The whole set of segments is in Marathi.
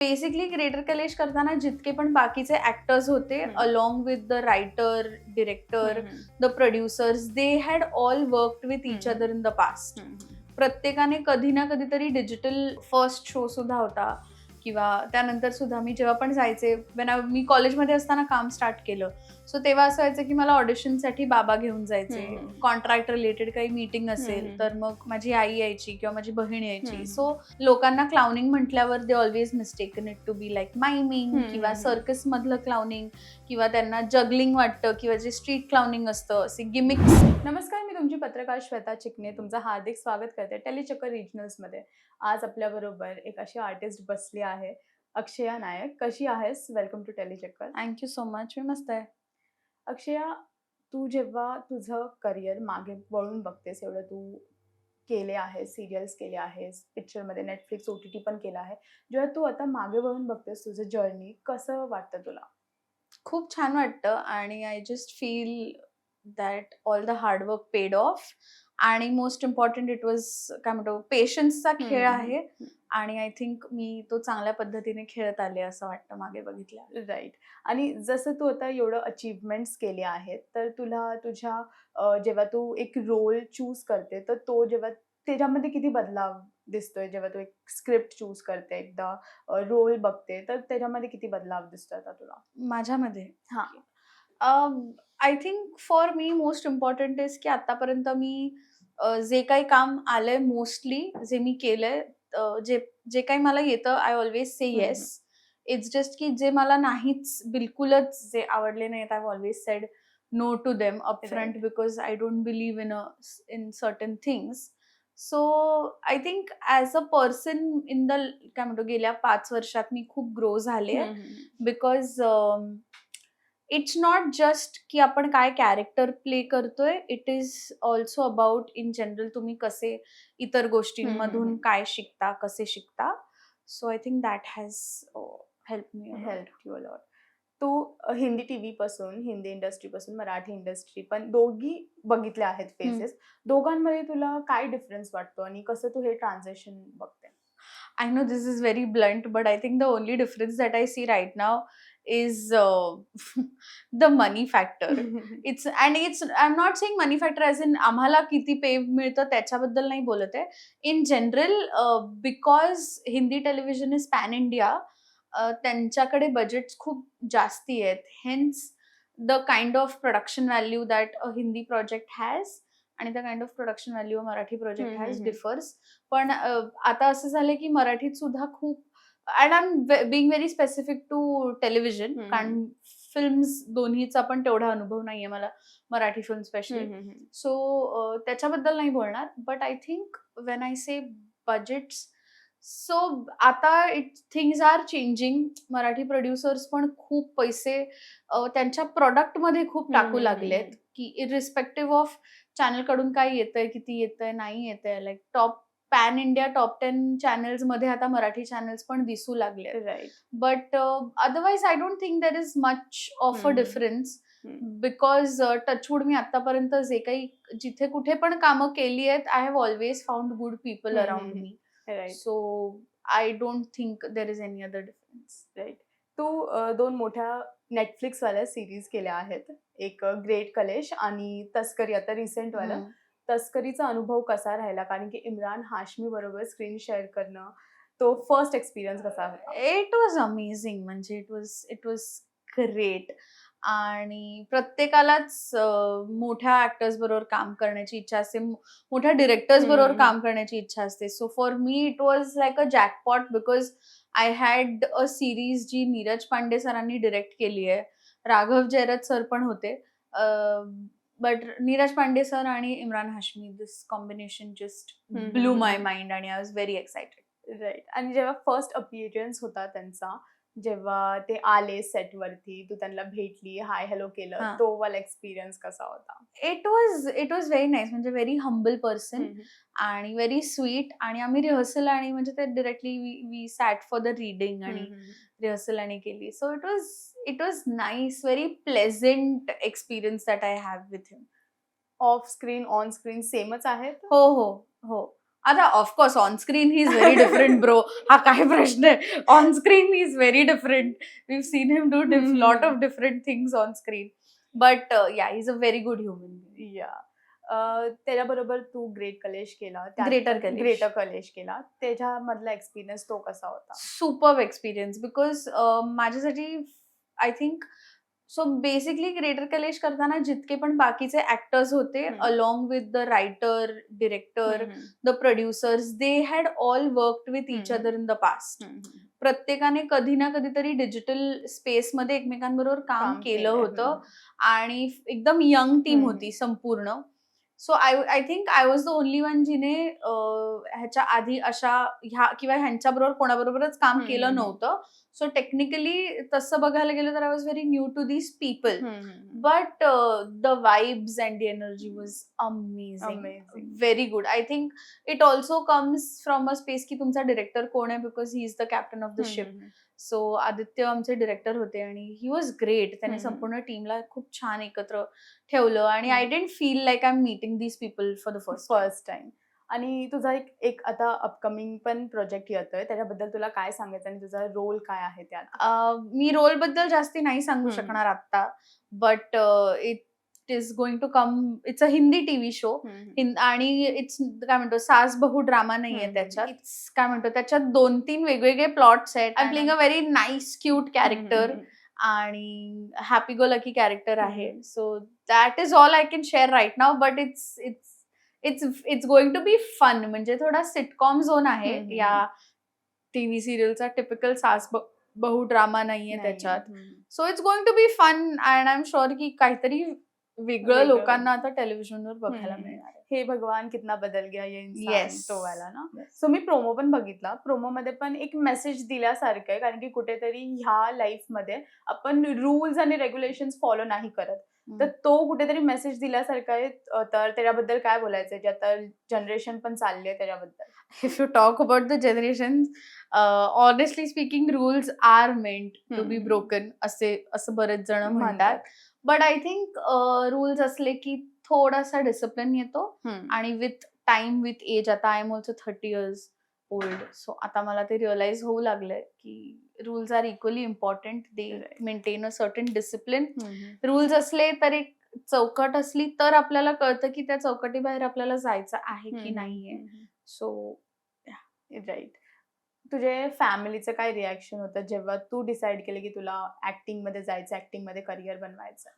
बेसिकली ग्रेटर कलेश करताना जितके पण बाकीचे ऍक्टर्स होते along with the writer, director, the producers, they had all worked with each other in the past. प्रत्येकाने कधी ना कधीतरी डिजिटल फर्स्ट शो सुद्धा होता किंवा त्यानंतर सुद्धा मी जेव्हा पण जायचे मी कॉलेजमध्ये असताना काम स्टार्ट केलं. सो तेव्हा असं व्हायचं की मला ऑडिशनसाठी बाबा घेऊन जायचे. कॉन्ट्रॅक्ट रिलेटेड काही मीटिंग असेल तर मग माझी आई यायची किंवा माझी बहीण यायची. सो लोकांना क्लाउनिंग म्हटल्यावर they always mistaken it to be like miming किंवा सर्कस मधलं क्लाउनिंग किंवा त्यांना जगलिंग वाटतं किंवा जे स्ट्रीट क्लाउनिंग असतं असे गिमिक्स. नमस्कार, मी तुमची पत्रकार श्वेता चिकणे तुमचं हार्दिक स्वागत करते टेलीचक्कर रिजनल्समध्ये. आज आपल्याबरोबर एक अशी आर्टिस्ट बसली आहे, अक्षया नायक. कशी आहेस? Welcome to Telichakkar. Thank you so much. मी मस्त आहे. अक्षया, तू जेव्हा तुझं करिअर मागे वळून बघतेस, एवढं तू केले आहेस, सिरियल्स केले आहेस, पिक्चरमध्ये नेटफ्लिक्स OTT पण केलं आहे. जेव्हा तू आता मागे वळून बघतेस तुझं जर्नी, कसं वाटतं तुला? खूप छान वाटतं आणि I just feel that all the hard work paid of आणि मोस्ट इम्पॉर्टंट इट वॉज काय म्हणतो पेशन्सचा खेळ आहे आणि आय थिंक मी तो चांगल्या पद्धतीने खेळत आले असं वाटतं मागे बघितलं. राईट. आणि जसं तू आता एवढं अचीवमेंट्स केले आहेत, तर तुला तुझ्या जेव्हा तू एक रोल चूज करते, तर तो जेव्हा त्याच्यामध्ये किती बदलाव दिसतोय? जेव्हा तू एक स्क्रिप्ट चूज करते, एकदा रोल बघते, तर त्याच्यामध्ये किती बदलाव दिसतोय आता तुला? माझ्यामध्ये हां. I think for me most important is की आतापर्यंत मी जे काही काम आलंय मोस्टली जे मी केलंय जे जे काही मला येतं I always say yes. It's just की जे मला नाहीच बिलकुलच जे आवडले नाहीत I always said no to them upfront because I don't believe in certain things. So I think as a person in the काय म्हणतो गेल्या 5 वर्षात मी खूप ग्रो झाले बिकॉज इट्स नॉट जस्ट की आपण काय कॅरेक्टर प्ले करतोय. It is also about in general तुम्ही कसे इतर गोष्टींमधून काय शिकता, कसे शिकता. So I think that has help me. Help you a lot. तू हिंदी TV पासून, हिंदी इंडस्ट्रीपासून मराठी इंडस्ट्री पण दोघी बघितल्या आहेत फेसेस. दोघांमध्ये तुला काय डिफरन्स वाटतो आणि कसं तू हे ट्रान्झिशन बघते? I know this is very blunt, but I think the only difference that I see right now is the money factor. I'm not saying money factor as in आम्हाला किती पे मिळतं त्याच्याबद्दल नाही बोलत आहे. In general, because Hindi television is pan India, त्यांच्याकडे बजेट्स खूप जास्ती आहेत. Hence, the kind of production value that a Hindi project has आणि the kind of production value Marathi project has differs. पण आता असं झालंय की मराठीत सुद्धा खूप and I am being very specific to television कारण फिल्म्स दोन्हीचा पण तेवढा अनुभव नाहीये मला मराठी फिल्म स्पेशली. सो त्याच्याबद्दल नाही बोलणार. But I think when I say budgets so आता things are changing. Marathi producers पण खूप पैसे त्यांच्या प्रॉडक्टमध्ये खूप टाकू लागलेत की इरिस्पेक्टिव्ह ऑफ चॅनल कडून काय येतंय, किती येतंय, नाही येतंय. Like top pan India top 10 channels मध्ये आता मराठी चॅनल्स पण दिसू लागले. Right. But otherwise I don't think there is much of a difference because touchwood मी आतापर्यंत जे काही जिथे कुठे पण कामं केली आहेत I have always found good people around me. Right. So I don't think there is any other difference. Right. तू 2 मोठ्या नेटफ्लिक्सवाल्या सिरीज केल्या आहेत. एक ग्रेट कलेश आणि तस्करी, आता रिसेंट वाला. तस्करीचा अनुभव कसा राहिला? कारण की इम्रान हाशमी बरोबर स्क्रीन शेअर करणं, तो फर्स्ट एक्सपिरियन्स कसा होता? It was amazing. म्हणजे इट वॉज ग्रेट आणि प्रत्येकालाच मोठ्या ऍक्टर्स बरोबर काम करण्याची इच्छा असते, मोठ्या डिरेक्टर्स बरोबर काम करण्याची इच्छा असते. So for me it was like a jackpot because I had a series जी नीरज पांडे सरांनी डिरेक्ट केली आहे. राघव जयरथ सर पण होते. बट नीरज पांडे सर आणि Imran Hashmi, this combination just blew my mind आणि I was very excited. Right. आणि जेव्हा फर्स्ट अपीअरन्स होता त्यांचा, जेव्हा ते आले सेटवरती, तू त्यांना भेटली, हाय हॅलो केलं, तो वाला एक्सपिरियन्स कसा होता? It was very nice. म्हणजे व्हेरी हंबल पर्सन आणि व्हेरी स्वीट. आणि आम्ही रिहर्सल आणि म्हणजे ते directly we sat for the reading आणि रिहर्सल आणि केली. So it was nice, very pleasant experience that I have with him. Off screen, on screen सेमच आहेत? हो. आता of course on screen he is very different bro. हा काय प्रश्न आहे. On screen he is very different. We seen him do lot of different things on screen. But yeah is a very good human. Yeah त्याच्याबरोबर तू ग्रेट कलेश केला, ग्रेटर कलेश. ग्रेटर कलेश केला, त्याच्यामधला एक्सपिरियन्स तो कसा होता? सुपर्ब एक्सपिरियन्स बिकॉज माझ्यासाठी I think so basically greater कलेश करताना जितके पण बाकीचे ऍक्टर्स होते along with the writer, director, the producers, they had all worked with each other in the past. प्रत्येकाने कधी ना कधीतरी डिजिटल स्पेसमध्ये एकमेकांबरोबर काम केलं होतं आणि एकदम यंग टीम होती संपूर्ण. So I think I was the only one जिने ह्याच्या आधी अशा किंवा ह्यांच्याबरोबर कोणाबरोबरच काम केलं नव्हतं. सो टेक्निकली तसं बघायला गेलं तर I was very new to these people. But the vibes and the energy was amazing, very good. I think it also comes from a space की तुमचा डिरेक्टर कोण आहे, because he is the captain of the ship. So Aditya आमचे डिरेक्टर होते आणि ही वॉज ग्रेट. त्याने संपूर्ण टीमला खूप छान एकत्र ठेवलं आणि I didn't feel like I am meeting these people for the first time. आणि तुझा एक आता अपकमिंग पण प्रोजेक्ट येतोय, त्याच्याबद्दल तुला काय सांगायचं आणि तुझा रोल काय आहे त्यात? मी रोल बद्दल जास्ती नाही सांगू शकणार आता. But it is going to come. It's a Hindi TV show आणि इट्स काय म्हणतो सास बहु ड्रामा नाहीये त्याच्यात. इट्स काय म्हणतो त्याच्यात 2-3 वेगवेगळे प्लॉट्स आहेत. I am playing a very nice cute character आणि हॅपी गो लकी कॅरेक्टर आहे. So that is all I can share right now. But it's going to be fun. म्हणजे थोडा सिटकॉम झोन आहे या टीव्ही सिरियलचा. टिपिकल सास बहु ड्रामा नाहीये त्याच्यात. So it's going to be fun and I am sure की काहीतरी वेगळं लोकांना आता टेलिव्हिजनवर बघायला मिळणार. हे भगवान कितना बदल गया ये इंसान, तो वाला ना. सो मी प्रोमो पण बघितला. प्रोमो मध्ये पण एक मेसेज दिल्यासारखं आहे, कारण की कुठेतरी ह्या लाईफ मध्ये आपण रूल्स आणि रेग्युलेशन्स फॉलो नाही करत. तर तो कुठेतरी मेसेज दिल्यासारखा आहे. तर त्याच्याबद्दल काय बोलायचं जे आता जनरेशन पण चालली आहे त्याच्याबद्दल? If you talk about the generations, honestly speaking, rules are meant to be broken. असं बरेच जण म्हणतात. बट आय थिंक रूल्स असले की थोडासा डिसिप्लिन येतो आणि विथ टाइम, विथ एज, आता I am also 30 years old. So आता मला ते रिअलाइज होऊ लागलंय की rules are equally important. They maintain a certain discipline. Rules असले तर एक चौकट असली तर आपल्याला कळतं की त्या चौकटीबाहेर आपल्याला जायचं आहे की नाहीये. So right. तुझे फॅमिलीचं काय रिॲक्शन होतं जेव्हा तू डिसाईड केलं की तुला ऍक्टिंग मध्ये जायचं, ऍक्टिंग मध्ये करिअर बनवायचं?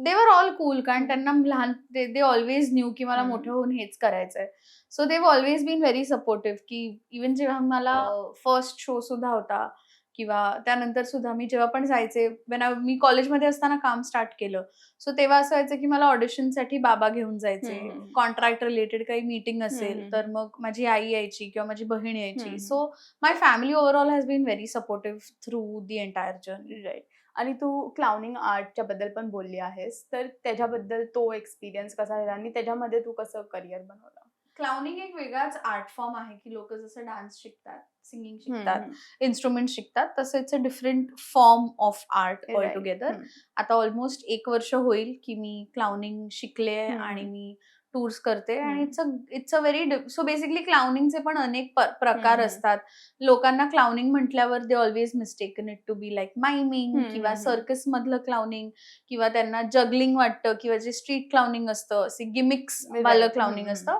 दे वर ऑल कूल. कारण त्यांना लहान दे ऑलवेज न्यू की मला मोठं होऊन हेच करायचंय. So they always been very supportive. की इव्हन जेव्हा मला फर्स्ट शो सुद्धा होता किंवा त्यानंतर सुद्धा मी जेव्हा पण जायचे, मी कॉलेजमध्ये असताना काम स्टार्ट केलं. सो तेव्हा असं व्हायचं की मला ऑडिशनसाठी बाबा घेऊन जायचे. कॉन्ट्रॅक्ट रिलेटेड काही मीटिंग असेल तर मग माझी आई यायची किंवा माझी बहीण यायची. So my family overall has been very supportive through the entire journey. Right. आणि तू क्लाउनिंग आर्टच्या बद्दल पण बोलली आहेस, तर त्याच्याबद्दल तो एक्सपिरियन्स कसा राहिला आणि त्याच्यामध्ये तू कसं करिअर बनवलं? क्लाउनिंग एक वेगळाच आर्ट फॉर्म आहे की लोक जसं डान्स शिकतात, सिंगिंग शिकतात, इन्स्ट्रुमेंट शिकतात, तसं it's a different form of art all together. आता ऑलमोस्ट 1 वर्ष होईल की मी क्लाउनिंग शिकले आणि मी टूर्स करते आणि it's a very so basically क्लाउनिंगचे पण अनेक प्रकार असतात. लोकांना क्लाउनिंग म्हटल्यावर they always mistaken it to be like miming किंवा सर्कस मधलं क्लाउनिंग किंवा त्यांना जगलिंग वाटतं किंवा जे स्ट्रीट क्लाउनिंग असतं, असे गिमिक्स वालं क्लाउनिंग असतं.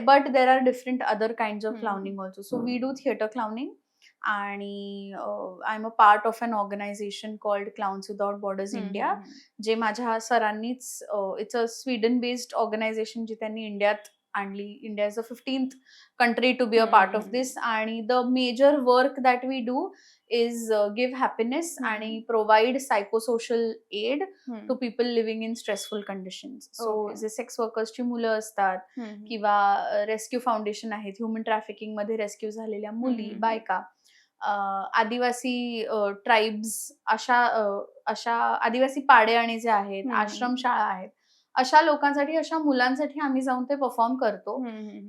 But there are different other kinds of clowning also. So we do theater clowning आणि I'm a part of an organization called Clowns Without Borders India. जे माझ्या सरांनीच it's a Sweden based organisation जी त्यांनी इंडियात आणली. India is the 15th country to be a part of this. आणि the major work that we do is give happiness आणि provide psychosocial aid to people living in stressful conditions. So जे सेक्स वर्कर्सची मुलं असतात किंवा रेस्क्यू फाउंडेशन आहेत, ह्युमन ट्रॅफिकिंग मध्ये रेस्क्यू झालेल्या मुली, बायका, आदिवासी ट्राईब्स, अशा आदिवासी पाडे आणि जे आहेत, आश्रमशाळा आहेत, अशा लोकांसाठी, अशा मुलांसाठी आम्ही जाऊन ते परफॉर्म करतो.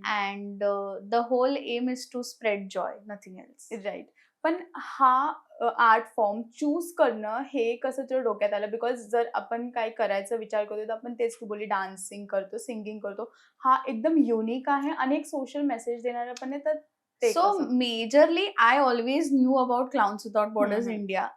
And the whole aim is to spread joy, nothing else. Right. पण हा आर्ट फॉर्म चूज करणं हे कसं तुझ्या डोक्यात आलं? बिकॉज जर आपण काय करायचा विचार करतो तर आपण तेच तू बोलली डान्सिंग करतो, सिंगिंग करतो. हा एकदम युनिक आहे आणि एक सोशल मेसेज देणारा पण आहे, तर ते सो कसं? Majorly I always knew about clowns without borders हं. इंडिया.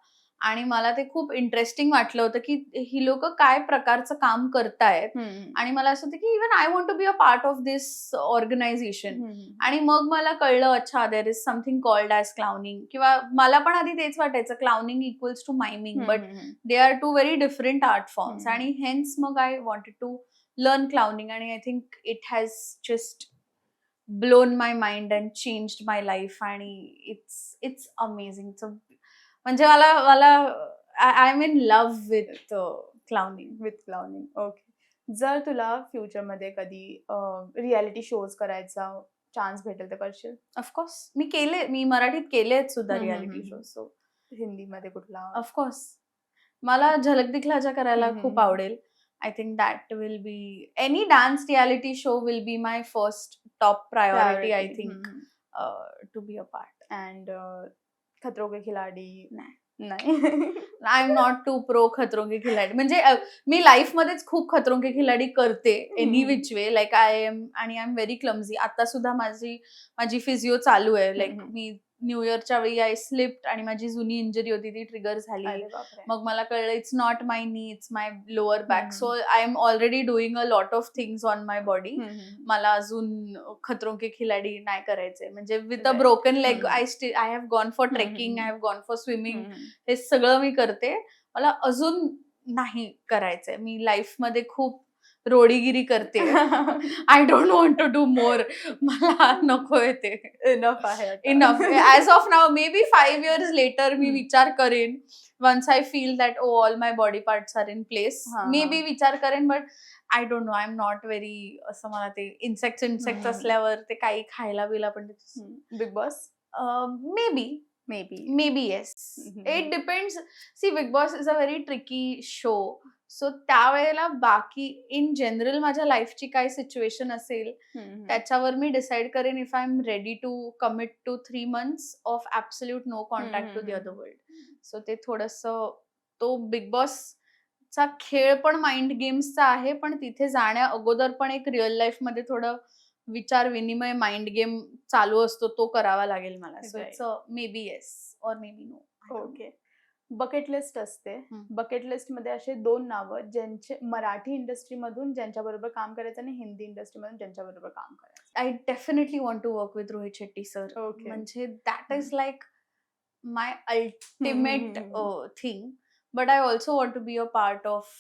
आणि मला ते खूप इंटरेस्टिंग वाटलं होतं, की ही लोकं काय प्रकारचं काम करतायत. हं. आणि मला असं होतं, की even I want to be a part of this organisation. आणि मग मला कळलं, अच्छा there is something called as clowning. किंवा मला पण आधी तेच वाटायचं, clowning equals to miming, but they are two very different art forms. आणि हेन्स मग I wanted to learn clowning. आणि I think it has just blown my mind and changed my life. आणि इट्स अमेझिंग. म्हणजे मला मला I am in love with clowning. With clowning. Okay. जर तुला फ्युचरमध्ये कधी रियालिटी शोज करायचा चान्स भेटेल तर करशील? ऑफकोर्स मी मराठीत केले आहेत सुद्धा हं, हं, रियालिटी हं, शो. हं. सो हिंदीमध्ये कुठला? ऑफकोर्स मला झलक दिखलाजा करायला हं, हं, खूप हं. आवडेल. I think that will be any dance reality show will be my first top priority I priority. Think to be a part. And Khatron Ke Khiladi नाही. नाही. I am not too pro Khatron Ke Khiladi. म्हणजे मी लाईफमध्येच खूप खतरों के खिलाडी करते any hmm. Which way. Like I am am very clumsy. आता सुद्धा माझी फिजिओ चालू आहे. लाईक मी न्यू इयरच्या वेळी आय स्लिप्ड आणि माझी जुनी इंजरी होती ती ट्रिगर झाली. अरे बापरे! मग मला कळलं इट्स नॉट माय नी, इट्स माय लोअर बॅक. हं. So I am already doing a lot of things on my body. हं, हं. मला अजून खतरों के खिलाडी नाही करायचंय. म्हणजे with a right. Broken leg हं. आय हॅव गॉन फॉर हं, हं, ट्रेकिंग, आय हं. Have gone for swimming. हं, हं. हे सगळं मी करते. मला अजून नाही करायचंय. मी लाईफमध्ये खूप रोडीगिरी करतेय. I don't want to do more. मला नकोय ते. इनफ आहे आता. Enough. As of now maybe 5 years later मी हं. विचार करेन. Once I feel that all my body parts are in place. हां, मे हां. बी विचार करेन, but I don't know. I am not very असं मला ते इन्सेक्ट्स हं. असल्यावर ते काही खायला बिला पण big boss? May be. May be. Maybe yes. हं, It depends. See, Big Boss is a very tricky show. So त्यावेळेला बाकी इन जनरल माझ्या लाईफची काय सिच्युएशन असेल, त्याच्यावर मी डिसाईड करेन if I am ready to commit to 3 months of absolute no contact to the other world. So ते थोडंसं तो बिग बॉसचा खेळ पण माइंड गेम्सचा आहे, पण तिथे जाण्या अगोदर पण एक रिअल लाईफमध्ये थोडं विचार विनिमय माइंड गेम चालू असतो, तो करावा लागेल मला. So right. It's maybe yes और maybe no. Okay. Bucket list असते. हं. बकेट लिस्टमध्ये असे 2 नावं ज्यांचे मराठी इंडस्ट्रीमधून ज्यांच्याबरोबर काम करायचं आणि हिंदी इंडस्ट्रीमधून ज्यांच्याबरोबर काम करायचं. I definitely want to work with Rohit Shetty sir. Okay. म्हणजे that hmm. Is like my hmm, hmm, ultimate hmm, hmm. Thing. But I also want to be a part of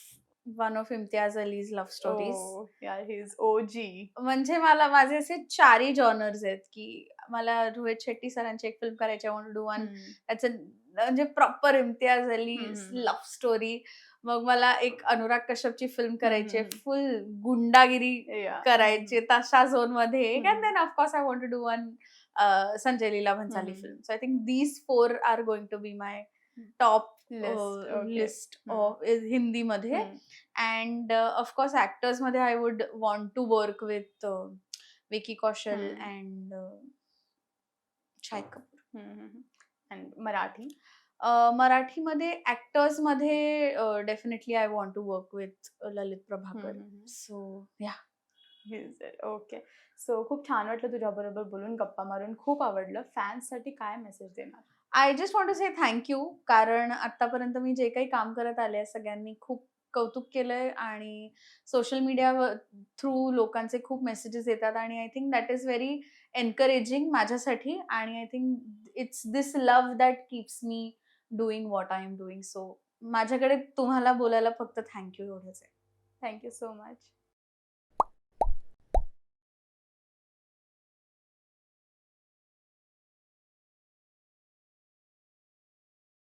one of Imtiaz Ali's love stories. Oh! यार ही इज ओजी. म्हणजे मला माझे असे 4ही जॉनर्स आहेत, की मला रोहित शेट्टी सरांची एक फिल्म करायची. I want to do one त्याचं म्हणजे proper Imtiaz Ali love story. मग मला एक अनुराग कश्यपची फिल्म करायची आहे. फुल गुंडागिरी याह! करायची तशा झोनमध्ये एक. And hmm. Then of course I want to do one Sanjay Leela Bhansali film. So I think these 4 are going to be my top list. Okay. List of हिंदीमध्ये. अँड ऑफकोर्स ॲक्टर्समध्ये I would want to work with Vicky Kaushal and Shahid Kapoor. And Marathi? मराठीमध्ये ॲक्टर्समध्ये definitely I want to work with Lalit Prabhakar. So yeah. Okay. So खूप छान वाटलं तुझ्याबरोबर बोलून, गप्पा मारून खूप आवडलं. फॅन्ससाठी काय मेसेज देणार? I just want to say thank कारण आत्तापर्यंत मी जे काही काम करत आले सगळ्यांनी खूप कौतुक केलंय. आणि सोशल मीडिया थ्रू लोकांचे खूप मेसेजेस येतात. आणि I think that is very encouraging माझ्यासाठी. आणि I think it's this love that keeps me doing what I am doing. So माझ्याकडे तुम्हाला बोलायला फक्त थँक्यू एवढंच आहे. Thank you so much.